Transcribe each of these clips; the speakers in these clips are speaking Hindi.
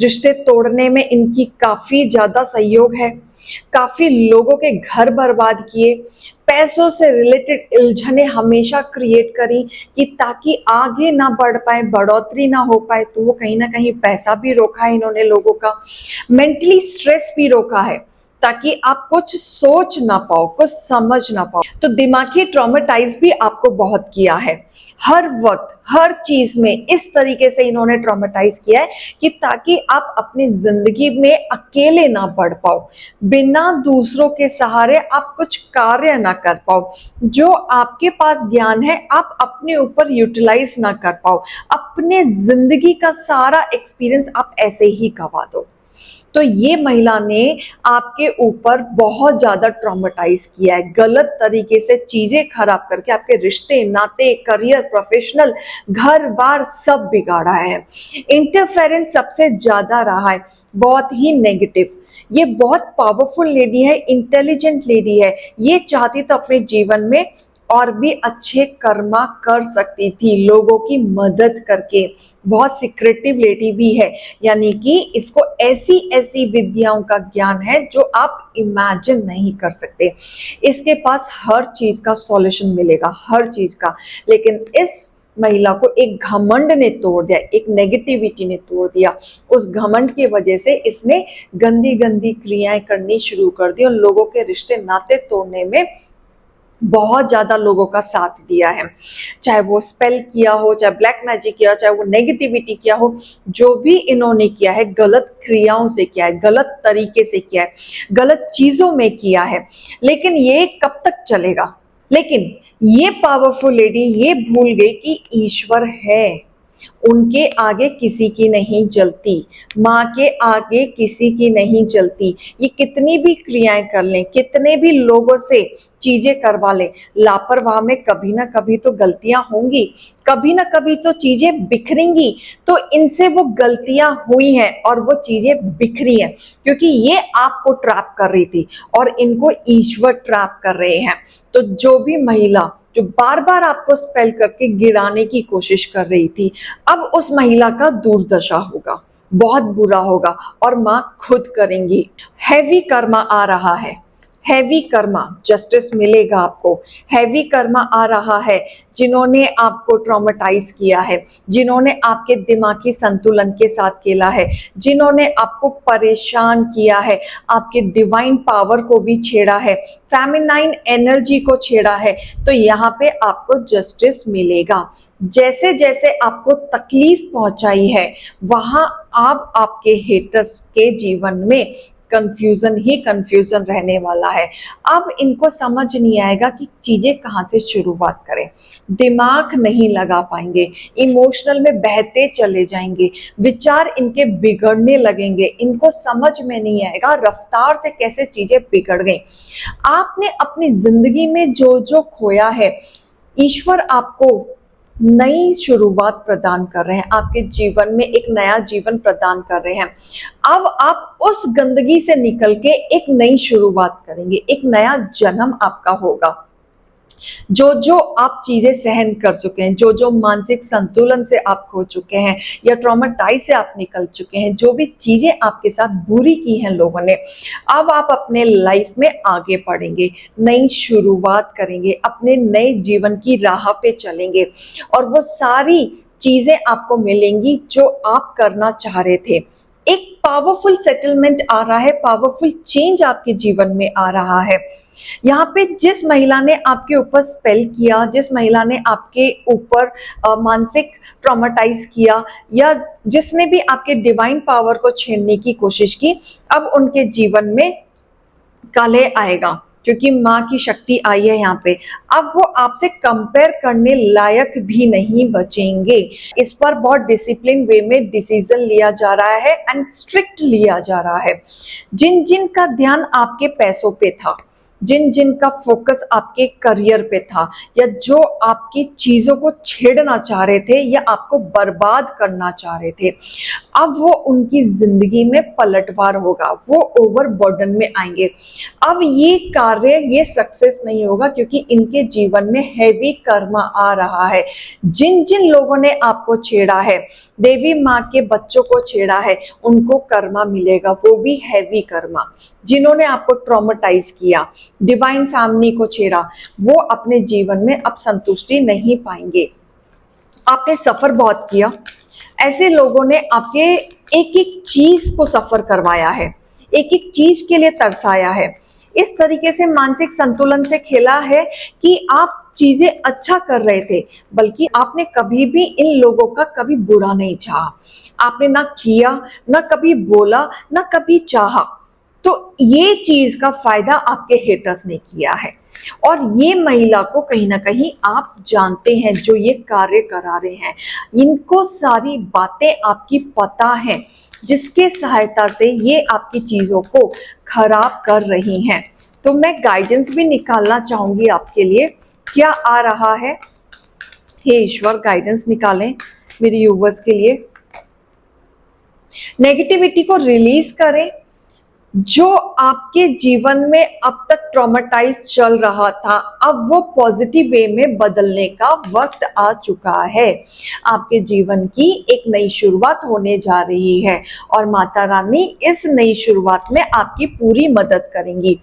रिश्ते तोड़ने में इनकी काफी ज्यादा सहयोग है। काफी लोगों के घर बर्बाद किए, पैसों से रिलेटेड उलझने हमेशा क्रिएट करी कि ताकि आगे ना बढ़ पाए, बढ़ोतरी ना हो पाए। तो वो कहीं ना कहीं पैसा भी रोका है इन्होंने लोगों का, मेंटली स्ट्रेस भी रोका है ताकि आप कुछ सोच ना पाओ, कुछ समझ ना पाओ। तो दिमागी ट्रॉमेटाइज भी आपको बहुत किया है। हर वक्त हर चीज में इस तरीके से इन्होंने ट्रॉमेटाइज किया है कि ताकि आप अपनी जिंदगी में अकेले ना बढ़ पाओ, बिना दूसरों के सहारे आप कुछ कार्य ना कर पाओ, जो आपके पास ज्ञान है आप अपने ऊपर यूटिलाइज ना कर पाओ, अपने जिंदगी का सारा एक्सपीरियंस आप ऐसे ही गवा दो। तो ये महिला ने आपके ऊपर बहुत ज्यादा ट्रॉमेटाइज किया है, गलत तरीके से चीजें खराब करके आपके रिश्ते, नाते, करियर, प्रोफेशनल, घर बार सब बिगाड़ा है। इंटरफेरेंस सबसे ज्यादा रहा है, बहुत ही नेगेटिव। ये बहुत पावरफुल लेडी है, इंटेलिजेंट लेडी है। ये चाहती तो अपने जीवन में और भी अच्छे कर्मा कर सकती थी, लोगों की मदद करके। बहुत सिक्रेटिव लेडी भी है, यानी कि इसको ऐसी ऐसी विद्याओं का ज्ञान है जो आप इमेजिन नहीं कर सकते। इसके पास हर चीज का सॉल्यूशन मिलेगा, हर चीज का। लेकिन इस महिला को एक घमंड ने तोड़ दिया, एक नेगेटिविटी ने तोड़ दिया। उस घमंड की वजह से इसने गंदी गंदी क्रियाएं करनी शुरू कर दी और लोगों के रिश्ते नाते तोड़ने में बहुत ज्यादा लोगों का साथ दिया है। चाहे वो स्पेल किया हो, चाहे ब्लैक मैजिक किया, चाहे वो नेगेटिविटी किया हो, जो भी इन्होंने किया है गलत क्रियाओं से किया है, गलत तरीके से किया है, गलत चीजों में किया है। लेकिन ये कब तक चलेगा? लेकिन ये पावरफुल लेडी ये भूल गई कि ईश्वर है, उनके आगे किसी की नहीं जलती, माँ के आगे किसी की नहीं जलती। ये कितनी भी क्रियाएं कर लें, कितने भी लोगों से चीजें करवा लें, लापरवाह में कभी ना कभी तो गलतियां होंगी, कभी ना कभी तो चीजें बिखरेंगी। तो इनसे वो गलतियां हुई हैं और वो चीजें बिखरी हैं, क्योंकि ये आपको ट्रैप कर रही थी और इनको ईश्वर ट्रैप कर रहे हैं। तो जो भी महिला जो बार बार आपको स्पेल करके गिराने की कोशिश कर रही थी, अब उस महिला का दुर्दशा होगा, बहुत बुरा होगा और मां खुद करेंगी। हैवी कर्मा आ रहा है, हैवी कर्मा, जस्टिस मिलेगा आपको। हैवी कर्मा आ रहा है, जिन्होंने आपको ट्रॉमेटाइज किया है, जिन्होंने आपके दिमागी संतुलन के साथ खेला है, जिन्होंने आपको परेशान किया है, आपके डिवाइन पावर को भी छेड़ा है, फेमिनाइन एनर्जी को छेड़ा है। तो यहाँ पे आपको जस्टिस मिलेगा। जैसे जैसे आपको तकलीफ पहुंचाई है, वहां आप आपके हेटर्स के जीवन में कंफ्यूजन ही कंफ्यूजन रहने वाला है। अब इनको समझ नहीं आएगा कि चीजें कहाँ से शुरुआत करें, दिमाग नहीं लगा पाएंगे, इमोशनल में बहते चले जाएंगे, विचार इनके बिगड़ने लगेंगे, इनको समझ में नहीं आएगा रफ्तार से कैसे चीजें बिगड़ गई। आपने अपनी जिंदगी में जो जो खोया है, ईश्वर आपको नई शुरुआत प्रदान कर रहे हैं, आपके जीवन में एक नया जीवन प्रदान कर रहे हैं। अब आप उस गंदगी से निकल के एक नई शुरुआत करेंगे, एक नया जन्म आपका होगा। जो जो आप चीजें सहन कर चुके हैं, जो जो मानसिक संतुलन से आप खो चुके हैं या ट्रॉमेटाइज से आप निकल चुके हैं, जो भी चीजें आपके साथ बुरी की हैं लोगों ने, अब आप अपने लाइफ में आगे बढ़ेंगे, नई शुरुआत करेंगे, अपने नए जीवन की राह पे चलेंगे और वो सारी चीजें आपको मिलेंगी जो आप करना चाह रहे थे। एक पावरफुल सेटलमेंट आ रहा है, पावरफुल चेंज आपके जीवन में आ रहा है। यहाँ पे जिस महिला ने आपके ऊपर स्पेल किया, जिस महिला ने आपके ऊपर मानसिक ट्रॉमेटाइज किया, या जिसने भी आपके डिवाइन पावर को छीनने की कोशिश की, अब उनके जीवन में कलह आएगा, क्योंकि माँ की शक्ति आई है यहाँ पे। अब वो आपसे कंपेयर करने लायक भी नहीं बचेंगे। इस पर बहुत डिसिप्लिन वे में डिसीजन लिया जा रहा है एंड स्ट्रिक्ट लिया जा रहा है। जिन जिन का ध्यान आपके पैसों पे था, जिन जिन का फोकस आपके करियर पे था, या जो आपकी चीजों को छेड़ना चाह रहे थे या आपको बर्बाद करना चाह रहे थे, अब वो उनकी जिंदगी में पलटवार होगा, वो ओवरबर्डन में आएंगे। अब ये कार्य, ये सक्सेस नहीं होगा, क्योंकि इनके जीवन में हैवी कर्म आ रहा है। जिन जिन लोगों ने आपको छेड़ा है, देवी माँ के बच्चों को छेड़ा है, उनको कर्मा मिलेगा, वो भी हैवी कर्मा। जिन्होंने आपको ट्रॉमेटाइज किया, डिवाइन फैमिली को छेड़ा, वो अपने जीवन में अब संतुष्टि नहीं पाएंगे। आपने सफर बहुत किया, ऐसे लोगों ने आपके एक एक चीज को सफर करवाया है, एक एक चीज के लिए तरसाया है, इस तरीके से मानसिक संतुलन से खेला है कि आप चीजें अच्छा कर रहे थे, बल्कि आपने कभी भी इन लोगों का कभी बुरा नहीं चाहा। आपने ना किया, ना कभी बोला, ना कभी चाहा। तो ये चीज का फायदा आपके हेटर्स ने किया है। और ये महिला को कहीं ना कहीं आप जानते हैं, जो ये कार्य करा रहे हैं, इनको सारी बातें आपकी पता है, जिसके सहायता से ये आपकी चीजों को खराब कर रही हैं। तो मैं गाइडेंस भी निकालना चाहूंगी आपके लिए। क्या आ रहा है? हे ईश्वर, गाइडेंस निकालें मेरे यूवर्स के लिए। नेगेटिविटी को रिलीज करें। जो आपके जीवन में अब तक ट्रॉमेटाइज चल रहा था, अब वो पॉजिटिव वे में बदलने का वक्त आ चुका है। आपके जीवन की एक नई शुरुआत होने जा रही है, और माता रानी इस नई शुरुआत में आपकी पूरी मदद करेंगी।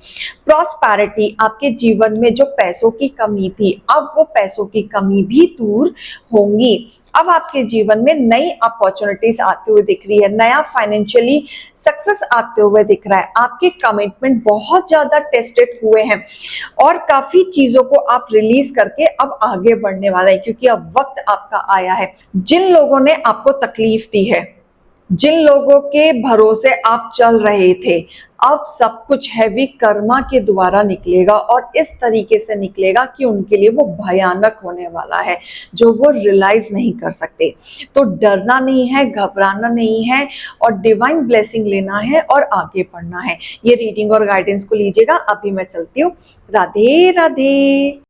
प्रॉस्पेरिटी, आपके जीवन में जो पैसों की कमी थी, अब वो पैसों की कमी भी दूर होंगी। अब आपके जीवन में नई अपॉर्चुनिटीज आते हुए दिख रही है, नया फाइनेंशियली सक्सेस आते हुए दिख रहा है। आपके कमिटमेंट बहुत ज्यादा टेस्टेड हुए हैं, और काफी चीजों को आप रिलीज करके अब आगे बढ़ने वाला है, क्योंकि अब वक्त आपका आया है। जिन लोगों ने आपको तकलीफ दी है, जिन लोगों के भरोसे आप चल रहे थे, अब सब कुछ हैवी कर्मा के द्वारा निकलेगा, और इस तरीके से निकलेगा कि उनके लिए वो भयानक होने वाला है, जो वो रियलाइज नहीं कर सकते। तो डरना नहीं है, घबराना नहीं है, और डिवाइन ब्लेसिंग लेना है और आगे बढ़ना है। ये रीडिंग और गाइडेंस को लीजिएगा। अभी मैं चलती हूँ। राधे राधे।